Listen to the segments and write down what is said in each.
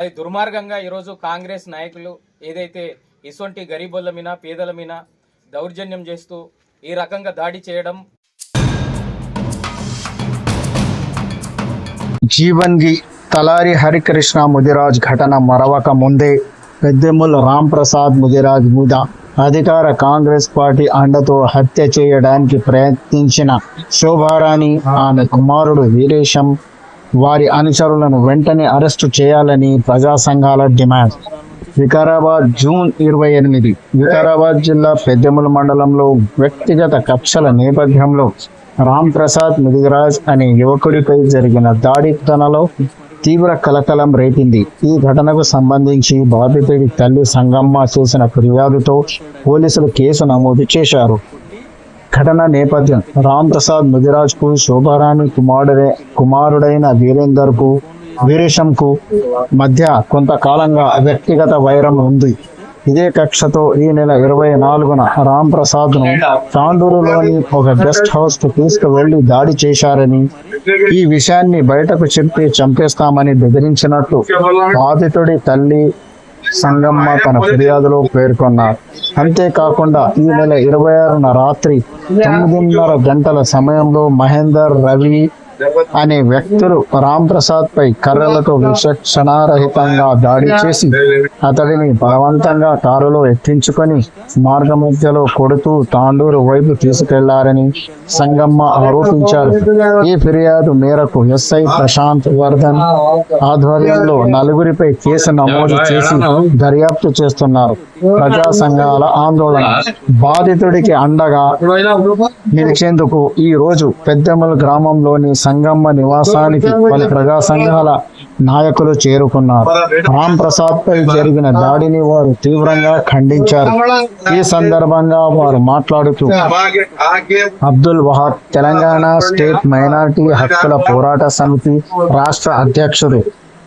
అది దుర్మార్గంగా ఈరోజు కాంగ్రెస్ నాయకులు ఏదైతే ఇటువంటి గరీబుల మీద పేదల మీద దౌర్జన్యం చేస్తూ ఈ రకంగా దాడి చేయడం జీవన్గి తలారి హరికృష్ణ ముదిరాజ్ ఘటన మరవక ముందే పెద్దెమ్ముల రామ్ ప్రసాద్ ముదిరాజ్ మీద అధికార కాంగ్రెస్ పార్టీ అండతో హత్య చేయడానికి ప్రయత్నించిన శోభారాణి ఆమె కుమారుడు వీరేశం వారి అనుచరులను వెంటనే అరెస్టు చేయాలని ప్రజా సంఘాల డిమాండ్. వికారాబాద్ జూన్ 28. వికారాబాద్ జిల్లా పెద్దెముల మండలంలో వ్యక్తిగత కక్షల నేపథ్యంలో రామ్ ప్రసాద్ ముదిరాజ్ అనే యువకుడిపై జరిగిన దాడి ఘటనలో తీవ్ర కలకలం రేపింది. ఈ ఘటనకు సంబంధించి బాధితుడి తల్లి సంగమ్మ చేసిన ఫిర్యాదుతో పోలీసులు కేసు నమోదు చేశారు. ఘటన నేపథ్యం: రామ్ ప్రసాద్ ముదిరాజ్ కు శోభారాణి కుమారుడైన వీరేశంకు మధ్య కొంతకాలంగా వ్యక్తిగత వైరం ఉంది. ఇదే కక్షతో ఈ నెల 24న రామ్ ప్రసాద్ ను తాండూరులోని ఒక గెస్ట్ హౌస్ కు తీసుకువెళ్లి దాడి చేశారని, ఈ విషయాన్ని బయటకు చెప్పి చంపేస్తామని బెదిరించినట్లు బాధితుడి తల్లి సంగమ్మ తన ఫిర్యాదులో పేర్కొన్నారు. అంతేకాకుండా ఈ నెల 26న రాత్రి 9:30 గంటల సమయంలో మహేందర్, రవి అనే వ్యక్తులు రామ్ ప్రసాద్ పై కర్రలతో విచక్షణారహితంగా దాడి చేసి అతడిని బలవంతంగా కారులో ఎక్కించుకొని మార్గమధ్యలో కొడుతూ తాండూరు వైపు తీసుకెళ్లారని సంగమ్మ ఆరోపించారు. ఈ ఫిర్యాదు మేరకు ఎస్ఐ ప్రశాంత్ వర్ధన్ ఆధ్వర్యంలో నలుగురిపై కేసు నమోదు చేసి దర్యాప్తు చేస్తున్నారు. ప్రజా సంఘాల ఆందోళన: బాధితుడికి అండగా నిలిచేందుకు ఈ రోజు పెద్దెముల గ్రామంలోని సంగమ్మ నివాసానికి పలు ప్రజా సంఘాల నాయకులు చేరుకున్నారు. రామ్ ప్రసాద్ పై జరిగిన దాడిని వారు తీవ్రంగా ఖండించారు. ఈ సందర్భంగా వారు మాట్లాడుతూ, అబ్దుల్ వహాబ్ తెలంగాణ స్టేట్ మైనారిటీ హక్కుల పోరాట సమితి రాష్ట్ర అధ్యక్షుడు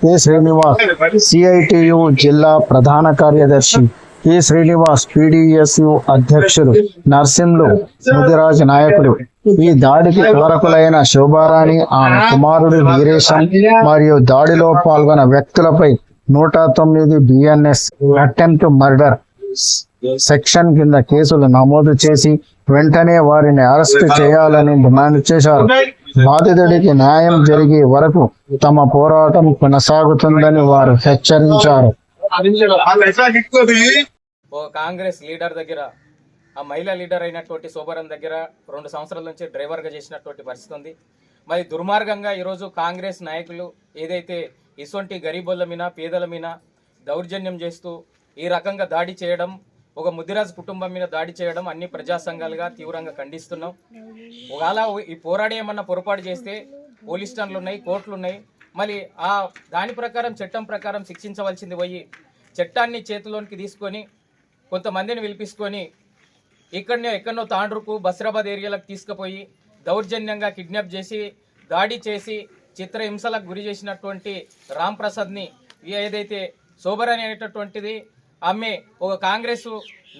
కె శ్రీనివాస్, సిఐటియు జిల్లా ప్రధాన కార్యదర్శి కె శ్రీనివాస్, పిడిఎస్యు అధ్యక్షుడు నర్సింలు ముదిరాజ్ నాయకులు, ఈ దాడికి కారకులైన శోభారాణి, ఆమె కుమారుడు వీరేశం మరియు దాడిలో పాల్గొన్న వ్యక్తులపై 109 బిఎన్ఎస్ అటెంప్ట్ మర్డర్ సెక్షన్ కింద కేసులు నమోదు చేసి వెంటనే వారిని అరెస్టు చేయాలని డిమాండ్ చేశారు. బాధితుడికి న్యాయం జరిగే వరకు తమ పోరాటం కొనసాగుతుందని వారు హెచ్చరించారు. కాంగ్రెస్ లీడర్ దగ్గర, ఆ మహిళా లీడర్ అయినటువంటి శోభారాణి దగ్గర 2 సంవత్సరాల నుంచి డ్రైవర్గా చేసినటువంటి పరిస్థితి ఉంది. మరి దుర్మార్గంగా ఈరోజు కాంగ్రెస్ నాయకులు ఏదైతే ఇటువంటి గరీబుల మీద పేదల మీద దౌర్జన్యం చేస్తూ ఈ రకంగా దాడి చేయడం, ఒక ముదిరాజ్ కుటుంబం మీద దాడి చేయడం అన్ని ప్రజా సంఘాలుగా తీవ్రంగా ఖండిస్తున్నాం. ఒకవేళ ఈ పోరాడి ఏమన్నా పొరపాటు చేస్తే పోలీస్ స్టేషన్లు ఉన్నాయి, కోర్టులు ఉన్నాయి. మళ్ళీ దాని ప్రకారం చట్టం ప్రకారం శిక్షించవలసింది పోయి చట్టాన్ని చేతిలోనికి తీసుకొని కొంతమందిని పిలిపించుకొని ఎక్కడనో తాండ్రుకు బస్రాబాద్ ఏరియాలకు తీసుకుపోయి దౌర్జన్యంగా కిడ్నాప్ చేసి దాడి చేసి చిత్రహింసలకు గురి చేసినటువంటి రామ్ ప్రసాద్ని ఏదైతే శోభారాణి అనేటటువంటిది ఆమె ఒక కాంగ్రెస్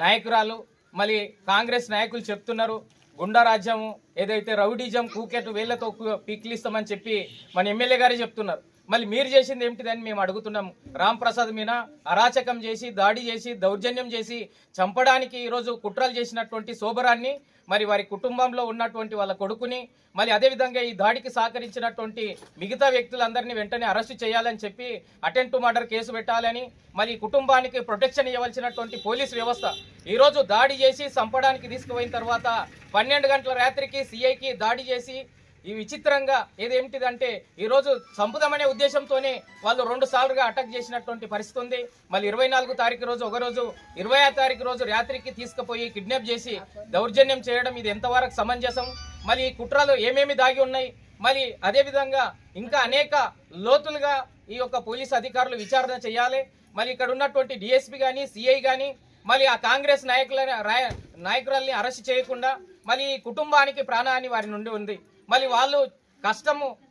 నాయకురాలు. మళ్ళీ కాంగ్రెస్ నాయకులు చెప్తున్నారు గుండా రాజ్యము ఏదైతే రౌడీజం కూకెట్ వేళ్లతో పీక్లిస్తామని చెప్పి మన ఎమ్మెల్యే గారే చెప్తున్నారు. మళ్ళీ మీరు చేసింది ఏమిటిదని మేము అడుగుతున్నాం. రామ్ ప్రసాద్ మీద అరాచకం చేసి దాడి చేసి దౌర్జన్యం చేసి చంపడానికి ఈరోజు కుట్రలు చేసినటువంటి శోభారాన్ని, మరి వారి కుటుంబంలో ఉన్నటువంటి వాళ్ళ కొడుకుని, మళ్ళీ అదేవిధంగా ఈ దాడికి సహకరించినటువంటి మిగతా వ్యక్తులందరినీ వెంటనే అరెస్టు చేయాలని చెప్పి అటెంప్ట్ మర్డర్ కేసు పెట్టాలని, మళ్ళీ కుటుంబానికి ప్రొటెక్షన్ ఇవ్వాల్సినటువంటి పోలీస్ వ్యవస్థ ఈరోజు దాడి చేసి చంపడానికి తీసుకుపోయిన తర్వాత 12 గంటల రాత్రికి సిఐకి దాడి చేసి ఈ విచిత్రంగా ఏదేమిటిదంటే ఈరోజు చంపుదామనే ఉద్దేశంతోనే వాళ్ళు 2 సార్లుగా అటాక్ చేసినటువంటి పరిస్థితి ఉంది. మళ్ళీ 24 తారీఖు రోజు ఒకరోజు, 25 తారీఖు రోజు రాత్రికి తీసుకుపోయి కిడ్నాప్ చేసి దౌర్జన్యం చేయడం ఇది ఎంతవరకు సమంజసం? మళ్ళీ ఈ కుట్రలు ఏమేమి దాగి ఉన్నాయి? మళ్ళీ అదేవిధంగా ఇంకా అనేక లోతులుగా ఈ యొక్క పోలీసు అధికారులు విచారణ చేయాలి. మళ్ళీ ఇక్కడ ఉన్నటువంటి డిఎస్పీ కానీ సిఐ కానీ మళ్ళీ ఆ కాంగ్రెస్ నాయకురాల్ని అరెస్ట్ చేయకుండా మళ్ళీ కుటుంబానికి ప్రాణహాని వారి నుండి ఉంది. మళ్ళీ వాళ్ళు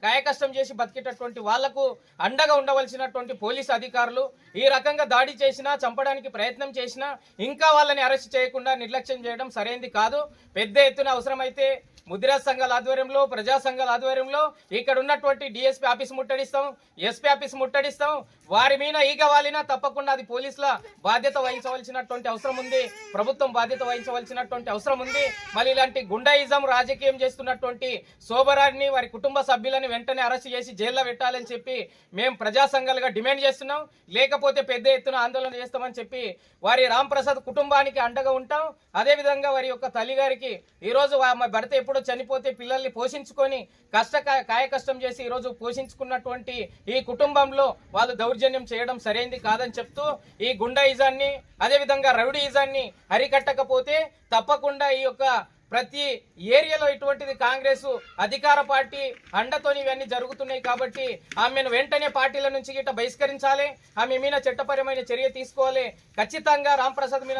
కాయకష్టం చేసి బతికేటటువంటి వాళ్లకు అండగా ఉండవలసినటువంటి పోలీసు అధికారులు ఈ రకంగా దాడి చేసినా, చంపడానికి ప్రయత్నం చేసినా ఇంకా వాళ్ళని అరెస్ట్ చేయకుండా నిర్లక్ష్యం చేయడం సరైనది కాదు. పెద్ద ఎత్తున అవసరమైతే ముదిరాజ్ సంఘాల ఆధ్వర్యంలో, ప్రజా సంఘాల ఆధ్వర్యంలో ఇక్కడ ఉన్నటువంటి డిఎస్పీ ఆఫీస్ ముట్టడిస్తాం, ఎస్పీ ఆఫీస్ ముట్టడిస్తాం. వారి మీద ఈగ వాలినా తప్పకుండా అది పోలీసుల బాధ్యత వహించవలసినటువంటి అవసరం ఉంది, ప్రభుత్వం బాధ్యత వహించవలసినటువంటి అవసరం ఉంది. మళ్ళీ ఇలాంటి గుండాయిజం రాజకీయం చేస్తున్నటువంటి శోభరాజ్ని వారి కుటుంబ సభ్యులని వెంటనే అరెస్ట్ చేసి జైల్లో పెట్టాలని చెప్పి మేము ప్రజా సంఘాలుగా డిమాండ్ చేస్తున్నాం. లేకపోతే పెద్ద ఎత్తున ఆందోళన చేస్తామని చెప్పి వారి రాంప్రసాద్ కుటుంబానికి అండగా ఉంటాం. అదేవిధంగా వారి యొక్క తల్లి గారికి ఈరోజు భర్త ఎప్పుడో చనిపోతే పిల్లల్ని పోషించుకొని కాయ కష్టం చేసి ఈరోజు పోషించుకున్నటువంటి ఈ కుటుంబంలో వాళ్ళు దౌర్జన్యం చేయడం సరైంది కాదని చెప్తూ ఈ గుండాయిజాన్ని అదేవిధంగా రౌడీయిజాన్ని అరికట్టకపోతే తప్పకుండా ఈ యొక్క ప్రతి ఏరియాలో ఇటువంటిది కాంగ్రెస్ అధికార పార్టీ అండతోని ఇవన్నీ జరుగుతున్నాయి. కాబట్టి ఆమెను వెంటనే పార్టీల నుంచి గిట్ట బహిష్కరించాలి, ఆమె మీద చట్టపరమైన చర్య తీసుకోవాలి. ఖచ్చితంగా రాంప్రసాద్ మీద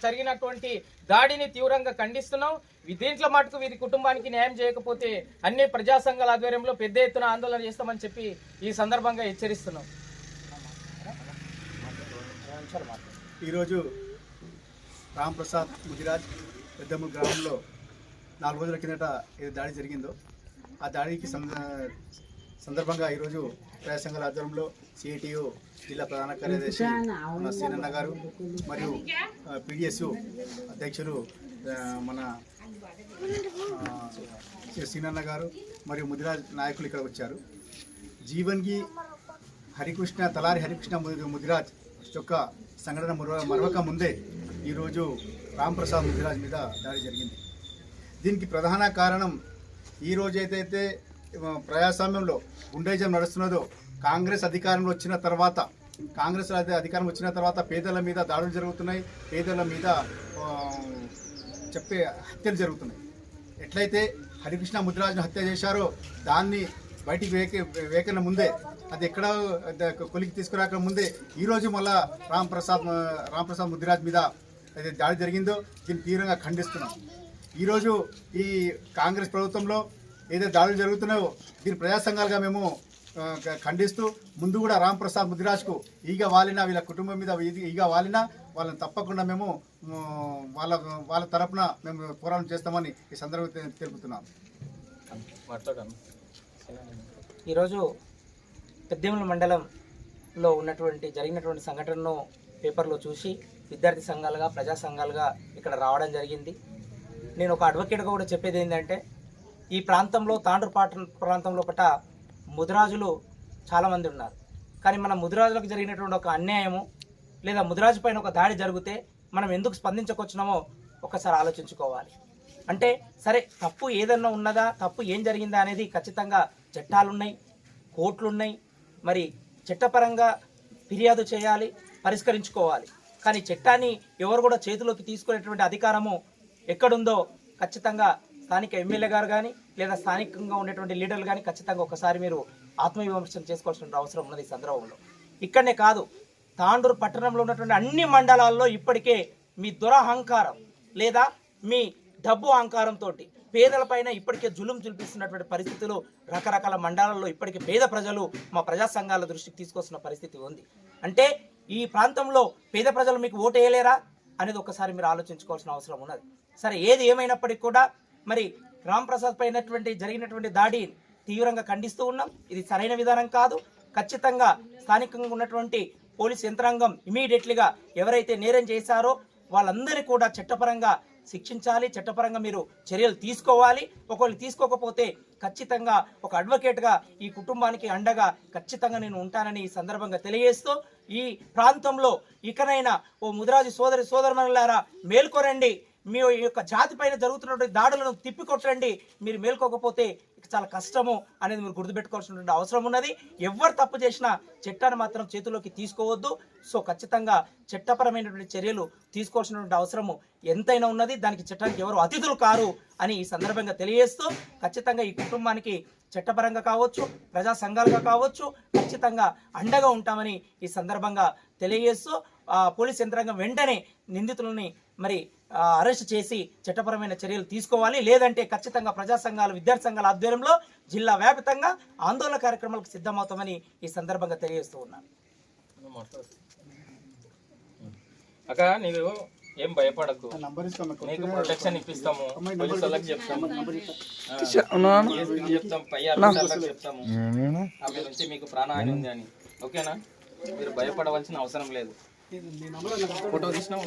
జరిగినటువంటి దాడిని తీవ్రంగా ఖండిస్తున్నాం. దీంట్లో మటుకు వీరి కుటుంబానికి న్యాయం చేయకపోతే అన్ని ప్రజా సంఘాల ఆధ్వర్యంలో పెద్ద ఎత్తున ఆందోళన చేస్తామని చెప్పి ఈ సందర్భంగా హెచ్చరిస్తున్నాం. ఈరోజు రాంప్రసాద్ ముదిరాజ్ పెద్దమ్మ గ్రామంలో 4 రోజుల కిందట ఏది దాడి జరిగిందో ఆ దాడికి సందర్భంగా ఈరోజు ప్రజా సంఘాల ఆధ్వర్యంలో సిఐటియు జిల్లా ప్రధాన కార్యదర్శి మన సీనన్న గారు మరియు పిడిఎస్ అధ్యక్షులు మన సీనన్న గారు మరియు ముదిరాజ్ నాయకులు ఇక్కడ వచ్చారు. జీవన్గి హరికృష్ణ తలారి హరికృష్ణ ముదిరాజ్ యొక్క సంఘటన మరొక ముందే ఈరోజు రాంప్రసాద్ ముదిరాజ్ మీద దాడి జరిగింది. దీనికి ప్రధాన కారణం ఈరోజు ఏదైతే ప్రజాస్వామ్యంలో గుండాయిజం నడుస్తున్నదో కాంగ్రెస్ అధికారంలో వచ్చిన తర్వాత అధికారం వచ్చిన తర్వాత పేదల మీద దాడులు జరుగుతున్నాయి, పేదల మీద హత్యలు జరుగుతున్నాయి. ఎట్లయితే హరికృష్ణ ముదిరాజ్ను హత్య చేశారో దాన్ని బయటికి వేకన ముందే అది ఎక్కడ కొలికి తీసుకురాక ముందే ఈరోజు మళ్ళా రాంప్రసాద్ ముదిరాజ్ మీద అయితే దాడి జరిగిందో దీన్ని తీవ్రంగా ఖండిస్తున్నాం. ఈరోజు ఈ కాంగ్రెస్ ప్రభుత్వంలో ఏదైతే దాడులు జరుగుతున్నాయో దీని ప్రజా సంఘాలుగా మేము ఖండిస్తూ ముందు కూడా రాంప్రసాద్ ముదిరాజ్కు ఈగ వాలినా వీళ్ళ కుటుంబం మీద ఈగ వాలినా వాళ్ళని తప్పకుండా మేము వాళ్ళ తరపున మేము పోరాటం చేస్తామని ఈ సందర్భంగా తెలుపుతున్నాం. ఈరోజు పెద్దేముల మండలంలో జరిగినటువంటి సంఘటనను పేపర్లో చూసి విద్యార్థి సంఘాలుగా ప్రజా సంఘాలుగా ఇక్కడ రావడం జరిగింది. నేను ఒక అడ్వకేట్గా కూడా చెప్పేది ఏంటంటే ఈ ప్రాంతంలో తాండ్రు ప్రాంతంలో పట ముదిరాజులు చాలామంది ఉన్నారు. కానీ మన ముదిరాజులకు జరిగినటువంటి ఒక అన్యాయము లేదా ముదిరాజు పైన ఒక దాడి జరిగితే మనం ఎందుకు స్పందించకొచ్చినామో ఒకసారి ఆలోచించుకోవాలి. అంటే సరే తప్పు ఏదన్నా ఉన్నదా, తప్పు ఏం జరిగిందా అనేది ఖచ్చితంగా చట్టాలున్నాయి, కోర్టులున్నాయి, మరి చట్టపరంగా ఫిర్యాదు చేయాలి, పరిష్కరించుకోవాలి. కానీ చట్టాన్ని ఎవరు కూడా చేతిలోకి తీసుకునేటువంటి అధికారము ఎక్కడుందో ఖచ్చితంగా స్థానిక ఎమ్మెల్యే గారు కానీ లేదా స్థానికంగా ఉండేటువంటి లీడర్లు కానీ ఖచ్చితంగా ఒకసారి మీరు ఆత్మవిమర్శనం చేసుకోవాల్సిన అవసరం ఉన్నది ఈ సందర్భంలో. ఇక్కడనే కాదు, తాండూరు పట్టణంలో ఉన్నటువంటి అన్ని మండలాల్లో ఇప్పటికే మీ దురహంకారం లేదా మీ డబ్బు అహంకారంతో పేదలపైన ఇప్పటికే జులుం చూపిస్తున్నటువంటి పరిస్థితులు రకరకాల మండలాల్లో ఇప్పటికే పేద ప్రజలు మా ప్రజా సంఘాల దృష్టికి తీసుకొస్తున్న పరిస్థితి ఉంది. అంటే ఈ ప్రాంతంలో పేద ప్రజలు మీకు ఓటు వేయలేరా అనేది ఒకసారి మీరు ఆలోచించుకోవాల్సిన అవసరం ఉన్నది. సరే, ఏది ఏమైనప్పటికీ కూడా మరి రాంప్రసాద్ పైన జరిగినటువంటి దాడి తీవ్రంగా ఖండిస్తూ ఉన్నాం. ఇది సరైన విధానం కాదు. ఖచ్చితంగా స్థానికంగా ఉన్నటువంటి పోలీస్ యంత్రాంగం ఇమీడియట్లీగా ఎవరైతే నేరం చేశారో వాళ్ళందరినీ కూడా చట్టపరంగా శిక్షించాలి, చట్టపరంగా మీరు చర్యలు తీసుకోవాలి. ఒకవేళ తీసుకోకపోతే ఖచ్చితంగా ఒక అడ్వకేట్గా ఈ కుటుంబానికి అండగా ఖచ్చితంగా నేను ఉంటానని ఈ సందర్భంగా తెలియజేస్తూ ఈ ప్రాంతంలో ఇకనైనా ఓ ముదిరాజు సోదరులారా మేల్కొరండి, మీ యొక్క జాతి పైన జరుగుతున్నటువంటి దాడులను తిప్పికొట్టండి. మీరు మేల్కోకపోతే చాలా కష్టము అనేది మీరు గుర్తుపెట్టుకోవాల్సినటువంటి అవసరం ఉన్నది. ఎవరు తప్పు చేసినా చట్టాన్ని మాత్రం చేతిలోకి తీసుకోవద్దు. సో ఖచ్చితంగా చట్టపరమైనటువంటి చర్యలు తీసుకోవాల్సినటువంటి అవసరము ఎంతైనా ఉన్నది. దానికి చట్టానికి ఎవరు అతిథులు కారు అని ఈ సందర్భంగా తెలియజేస్తూ ఖచ్చితంగా ఈ కుటుంబానికి చట్టపరంగా కావచ్చు, ప్రజా సంఘాలుగా కావచ్చు, ఖచ్చితంగా అండగా ఉంటామని ఈ సందర్భంగా తెలియజేస్తూ పోలీస్ యంత్రాంగం వెంటనే నిందితులని మరి అరెస్ట్ చేసి చట్టపరమైన చర్యలు తీసుకోవాలి. లేదంటే ఖచ్చితంగా ప్రజా సంఘాలు, విద్యార్థి సంఘాల ఆధ్వర్యంలో జిల్లా వ్యాప్తంగా ఆందోళన కార్యక్రమాలకు సిద్ధమవుతామని ఈ సందర్భంగా తెలియజేస్తూ ఉన్నాను. అక్క, నీవు ఏం భయపడకు, నీకు ప్రొటెక్షన్ ఇప్పిస్తాము, పోలీసు వాళ్ళకి చెప్తాము, చెప్తాం, పై ఆఫీసర్లకు చెప్తాము, ఆమె నుంచి మీకు ప్రాణహాని ఉంది అని. ఓకేనా? మీరు భయపడవలసిన అవసరం లేదు. ఫోటో తీసినా